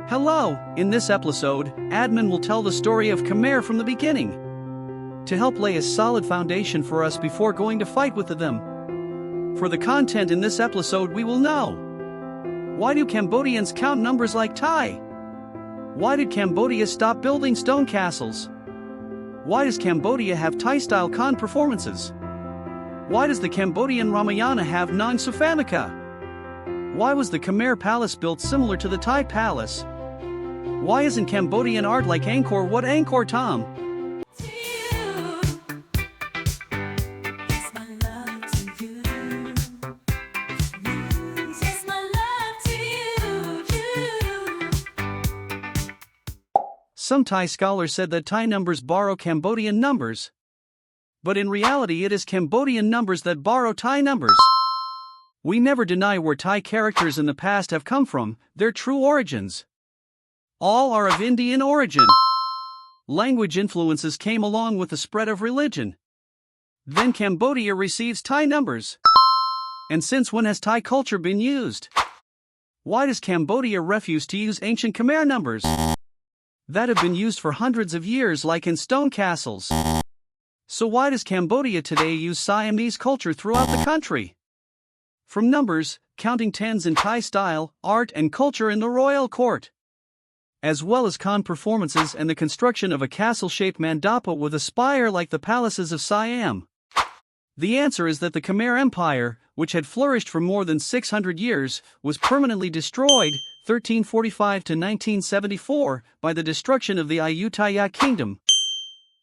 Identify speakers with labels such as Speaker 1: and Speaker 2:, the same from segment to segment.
Speaker 1: Hello, in this episode, Admin will tell the story of Khmer from the beginning, to help lay a solid foundation for us before going to fight with them. For the content in this episode we will know: why do Cambodians count numbers like Thai? Why did Cambodia stop building stone castles? Why does Cambodia have Thai-style Khon performances? Why does the Cambodian Ramayana have Suphanmatcha? Why was the Khmer palace built similar to the Thai palace? Why isn't Cambodian art like Angkor what Angkor Thom? Some Thai scholars said that Thai numbers borrow Cambodian numbers. But in reality it is Cambodian numbers that borrow Thai numbers. We never deny where Thai characters in the past have come from, their true origins. All are of Indian origin. Language influences came along with the spread of religion. Then Cambodia receives Thai numbers. And since when has Thai culture been used? Why does Cambodia refuse to use ancient Khmer numbers that have been used for hundreds of years, like in stone castles? So why does Cambodia today use Siamese culture throughout the country? From numbers, counting tens in Thai style, art and culture in the royal court, as well as Khon performances and the construction of a castle-shaped mandapa with a spire like the palaces of Siam. The answer is that the Khmer Empire, which had flourished for more than 600 years, was permanently destroyed, 1345 to 1974, by the destruction of the Ayutthaya kingdom,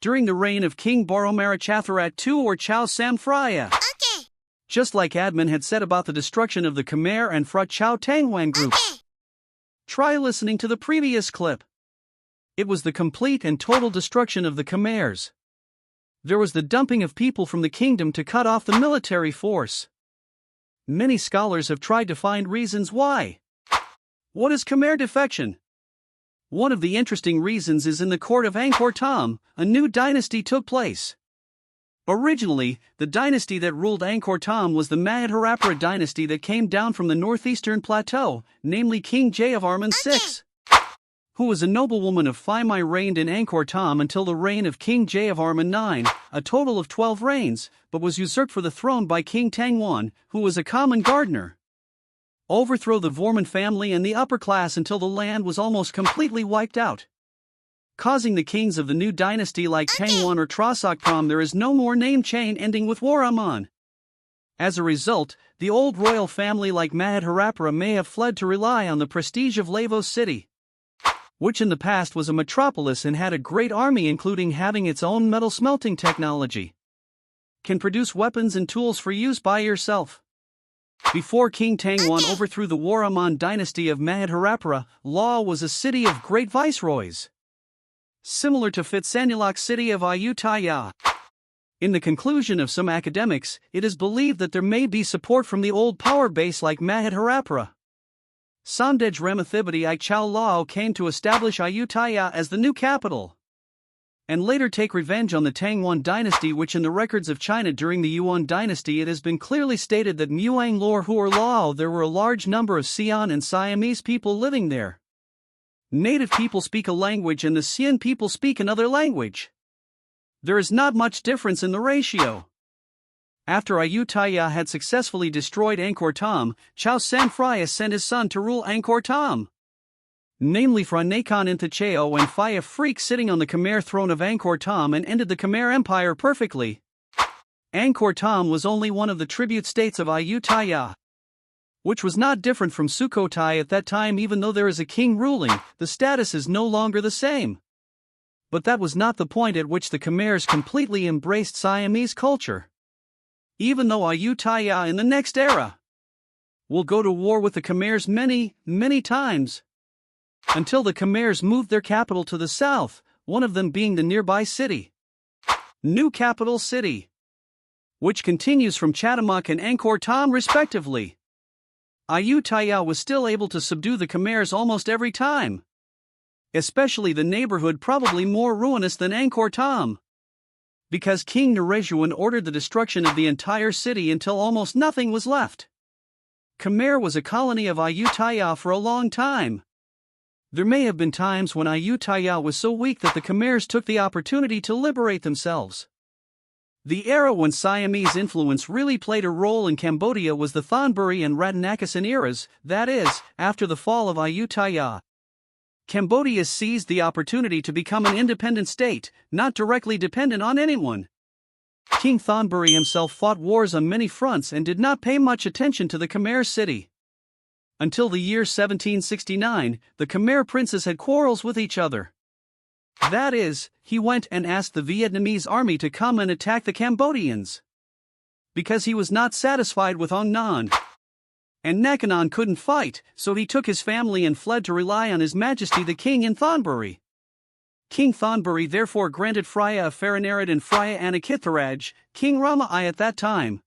Speaker 1: during the reign of King Boromir Chatharat II or Chow Sam Phraya. Just like Admin had said about the destruction of the Khmer and Phra Chow Tangwan group. Try listening to the previous clip. It was the complete and total destruction of the Khmers. There was the dumping of people from the kingdom to cut off the military force. Many scholars have tried to find reasons why. What is Khmer defection? One of the interesting reasons is in the court of Angkor Thom, a new dynasty took place. Originally, the dynasty that ruled Angkor Thom was the Madharapura dynasty that came down from the northeastern plateau, namely King Jayavarman VI, who was a noblewoman of Khmer reigned in Angkor Thom until the reign of King Jayavarman IX, a total of 12 reigns, but was usurped for the throne by King Tangwan, who was a common gardener. Overthrow the Vorman family and the upper class until the land was almost completely wiped out, causing the kings of the new dynasty like Tangwan or Trasakpram there is no more name chain ending with Waraman. As a result, the old royal family like Madharapura may have fled to rely on the prestige of Lavos city, which in the past was a metropolis and had a great army, including having its own metal smelting technology, can produce weapons and tools for use by yourself. Before King Tangwan overthrew the Waraman dynasty of Madharapura, Law was a city of great viceroys, similar to Phitsanulok city of Ayutthaya. In the conclusion of some academics, it is believed that there may be support from the old power base like Madharapura. Samdej Ramathibodi I Chow Lao came to establish Ayutthaya as the new capital, and later take revenge on the Tangwan dynasty, which in the records of China during the Yuan dynasty it has been clearly stated that Muang Lor Huor Lao there were a large number of Siam and Siamese people living there. Native people speak a language and the Siam people speak another language. There is not much difference in the ratio. After Ayutthaya had successfully destroyed Angkor Thom, Chow Sam Phraya sent his son to rule Angkor Thom, namely Phra Nakhon Inthachayo and Phaya Phreak sitting on the Khmer throne of Angkor Thom, and ended the Khmer Empire perfectly. Angkor Thom was only one of the tribute states of Ayutthaya, which was not different from Sukhothai at that time. Even though there is a king ruling, the status is no longer the same. But that was not the point at which the Khmers completely embraced Siamese culture. Even though Ayutthaya in the next era will go to war with the Khmers many times, until the Khmers moved their capital to the south, one of them being the nearby city, New Capital City, which continues from Chattamak and Angkor Thom respectively. Ayutthaya was still able to subdue the Khmers almost every time, especially the neighborhood probably more ruinous than Angkor Thom, because King Narejuan ordered the destruction of the entire city until almost nothing was left. Khmer was a colony of Ayutthaya for a long time. There may have been times when Ayutthaya was so weak that the Khmers took the opportunity to liberate themselves. The era when Siamese influence really played a role in Cambodia was the Thonburi and Rattanakosin eras, that is, after the fall of Ayutthaya. Cambodia seized the opportunity to become an independent state, not directly dependent on anyone. King Thonburi himself fought wars on many fronts and did not pay much attention to the Khmer city. Until the year 1769, the Khmer princes had quarrels with each other. That is, he went and asked the Vietnamese army to come and attack the Cambodians. Because he was not satisfied with Ong Nan. And Nakanon couldn't fight, so he took his family and fled to rely on His Majesty the King in Thonburi. King Thonburi therefore granted Phraya Afaranerid and Phraya Anakitharaj, King Rama I at that time,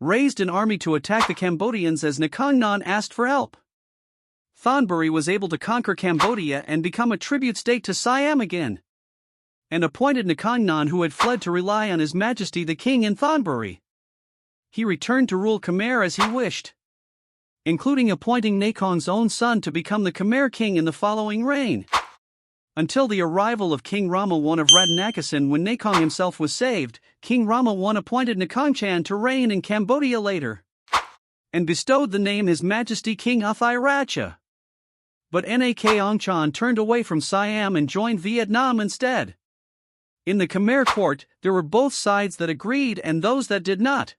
Speaker 1: raised an army to attack the Cambodians as Nakongnon asked for help. Thonburi was able to conquer Cambodia and become a tribute state to Siam again, and appointed Nakongnon, who had fled to rely on His Majesty the King in Thonburi. He returned to rule Khmer as he wished, including appointing Nakong's own son to become the Khmer king in the following reign, until the arrival of King Rama I of Rattanakosin, when Nakong himself was saved. King Rama I appointed Nakongchan to reign in Cambodia later, and bestowed the name His Majesty King Athiracha. But Nakongchan turned away from Siam and joined Vietnam instead. In the Khmer court, there were both sides that agreed and those that did not.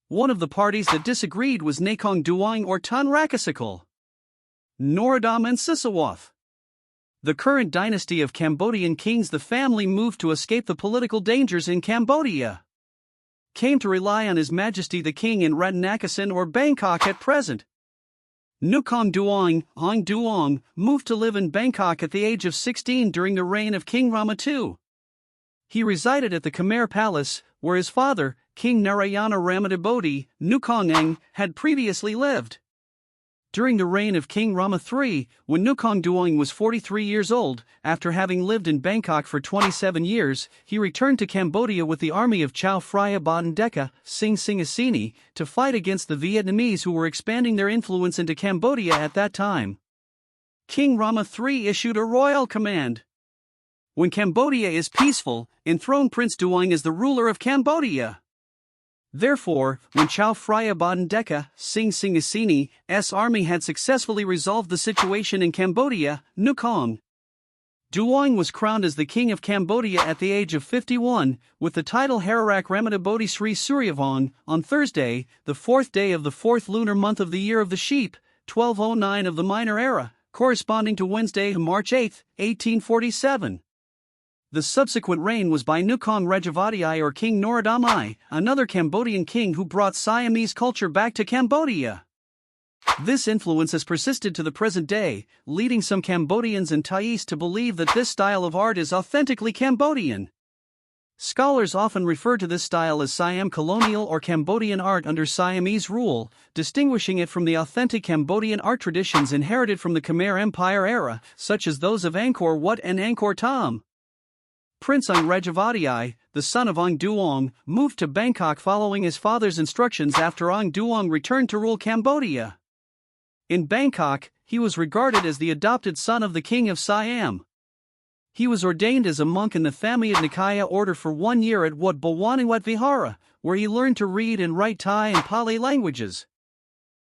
Speaker 1: One of the parties that disagreed was Nakong Duong or Tun Rakasikal, Norodom and Sisawath. The current dynasty of Cambodian kings, the family moved to escape the political dangers in Cambodia, came to rely on His Majesty the King in Rattanakosin or Bangkok at present. Nukong Duong, Ong Duong, moved to live in Bangkok at the age of 16 during the reign of King Rama II. He resided at the Khmer Palace, where his father, King Narayana Ramadabodhi, Nukongeng, had previously lived. During the reign of King Rama III, when Nukong Duong was 43 years old, after having lived in Bangkok for 27 years, he returned to Cambodia with the army of Chow Phraya Bodendeka, Sing Singasini, to fight against the Vietnamese who were expanding their influence into Cambodia at that time. King Rama III issued a royal command. When Cambodia is peaceful, enthrone Prince Duong as the ruler of Cambodia. Therefore, when Chow Phraya Bodendeka, Sing Singasini's army had successfully resolved the situation in Cambodia, Nukong Duong was crowned as the king of Cambodia at the age of 51, with the title Hararak Ramadabodhi Sri Suryavong, on Thursday, the fourth day of the fourth lunar month of the year of the sheep, 1209 of the Minor Era, corresponding to Wednesday, March 8, 1847. The subsequent reign was by Nukong Rajavadiyai or King Norodom I, another Cambodian king who brought Siamese culture back to Cambodia. This influence has persisted to the present day, leading some Cambodians and Thais to believe that this style of art is authentically Cambodian. Scholars often refer to this style as Siam colonial or Cambodian art under Siamese rule, distinguishing it from the authentic Cambodian art traditions inherited from the Khmer Empire era, such as those of Angkor Wat and Angkor Thom. Prince Ong Rajavadiyai, the son of Ong Duong, moved to Bangkok following his father's instructions after Ong Duong returned to rule Cambodia. In Bangkok, he was regarded as the adopted son of the king of Siam. He was ordained as a monk in the Thammayat Nikaya order for 1 year at Wat Bawaniwat Vihara, where he learned to read and write Thai and Pali languages.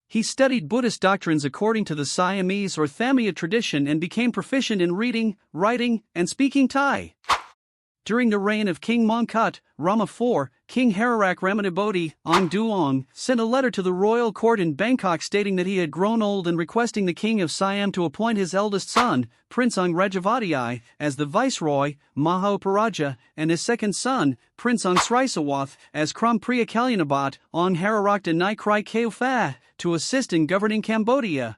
Speaker 1: He studied Buddhist doctrines according to the Siamese or Thammayat tradition and became proficient in reading, writing, and speaking Thai. During the reign of King Mongkut, Rama IV, King Hararak Ramadabodhi, Ong Duong, sent a letter to the royal court in Bangkok stating that he had grown old and requesting the king of Siam to appoint his eldest son, Prince Ong Rajavadiyai, as the viceroy, Mahoparaja, and his second son, Prince Ong Srisawath, as Krom Priya Kalyanabat, Ong Hararak Danai Krai Keufa, to assist in governing Cambodia.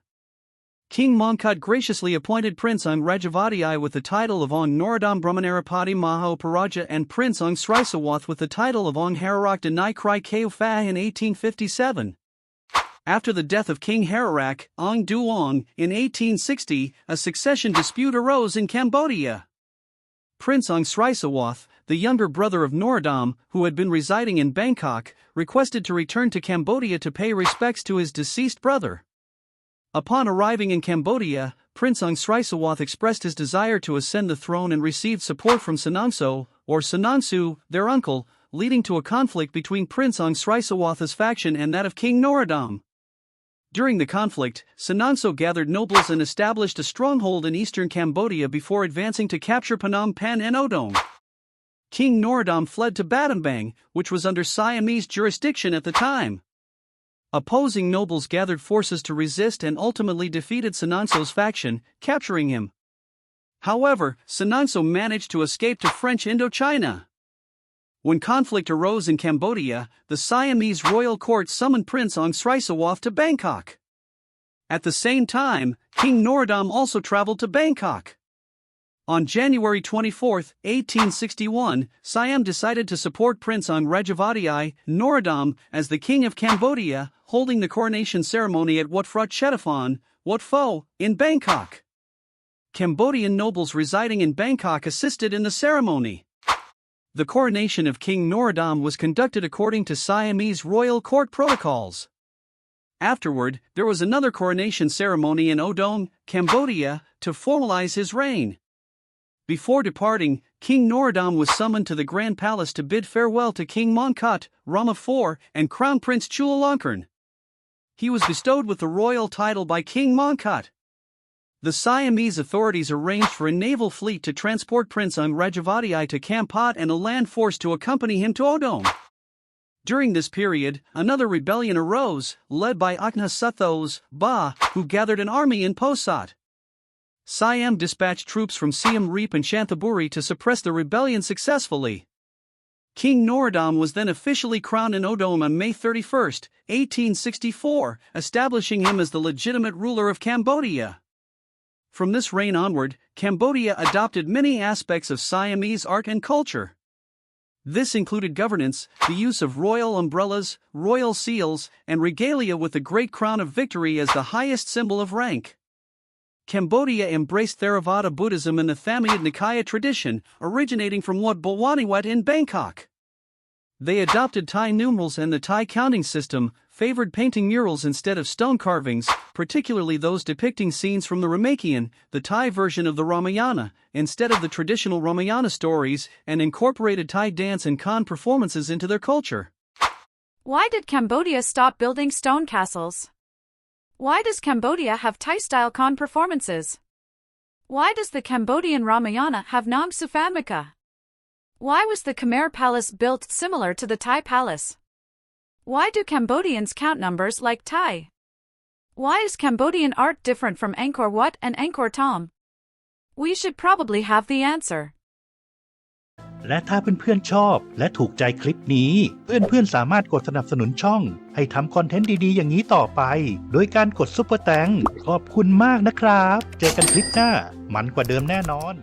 Speaker 1: King Mongkut graciously appointed Prince Ong Rajavadiyai with the title of Ong Norodom Brahmanarapati Mahoparaja and Prince Ong Srisawath with the title of Ong Hararak Danai Krai Keufa in 1857. After the death of King Hararak, Ong Duong, in 1860, a succession dispute arose in Cambodia. Prince Ong Srisawath, the younger brother of Norodom, who had been residing in Bangkok, requested to return to Cambodia to pay respects to his deceased brother. Upon arriving in Cambodia, Prince Srisawath expressed his desire to ascend the throne and received support from Sanangso, or Sanansu, their uncle, leading to a conflict between Prince Srisawath's faction and that of King Norodom. During the conflict, Sanangso gathered nobles and established a stronghold in eastern Cambodia before advancing to capture Phnom Penh and Odom. King Norodom fled to Battambang, which was under Siamese jurisdiction at the time. Opposing nobles gathered forces to resist and ultimately defeated Sanangso's faction, capturing him. However, Sanangso managed to escape to French Indochina. When conflict arose in Cambodia, the Siamese royal court summoned Prince Srisawath to Bangkok. At the same time, King Norodom also traveled to Bangkok. On January 24, 1861, Siam decided to support Prince Rajavadai Norodom as the King of Cambodia, holding the coronation ceremony at Wat Phra Chetafon, Wat Pho, in Bangkok. Cambodian nobles residing in Bangkok assisted in the ceremony. The coronation of King Norodom was conducted according to Siamese royal court protocols. Afterward, there was another coronation ceremony in Odom, Cambodia, to formalize his reign. Before departing, King Norodom was summoned to the Grand Palace to bid farewell to King Mongkut, Rama IV, and Crown Prince Chulalongkorn. He was bestowed with the royal title by King Mongkut. The Siamese authorities arranged for a naval fleet to transport Prince Rajavadai to Kampot and a land force to accompany him to Odom. During this period, another rebellion arose, led by Akna Suthos, Ba, who gathered an army in Posat. Siam dispatched troops from Siam Reap and Chanthaburi to suppress the rebellion successfully. King Norodom was then officially crowned in Odom on May 31, 1864, establishing him as the legitimate ruler of Cambodia. From this reign onward, Cambodia adopted many aspects of Siamese art and culture. This included governance, the use of royal umbrellas, royal seals, and regalia with the Great Crown of Victory as the highest symbol of rank. Cambodia embraced Theravada Buddhism and the Thammayid Nikaya tradition, originating from Wat Bawaniwat in Bangkok. They adopted Thai numerals and the Thai counting system, favored painting murals instead of stone carvings, particularly those depicting scenes from the Ramakien, the Thai version of the Ramayana, instead of the traditional Ramayana stories, and incorporated Thai dance and Khon performances into their culture.
Speaker 2: Why did Cambodia stop building stone castles? Why does Cambodia have Thai-style Khon performances? Why does the Cambodian Ramayana have Nam Suphanmatcha? Why was the Khmer palace built similar to the Thai palace? Why do Cambodians count numbers like Thai? Why is Cambodian art different from Angkor Wat and Angkor Thom? We should probably have the answer.
Speaker 3: และถ้าเพื่อนๆชอบและถูกใจคลิปนี้เพื่อนๆสามารถกดสนับสนุนช่องให้ทำคอนเทนต์ดีๆอย่างนี้ต่อไปโดยการกดซุปเปอร์แตงขอบคุณมากนะครับเจอกันคลิปหน้ามันกว่าเดิมแน่นอน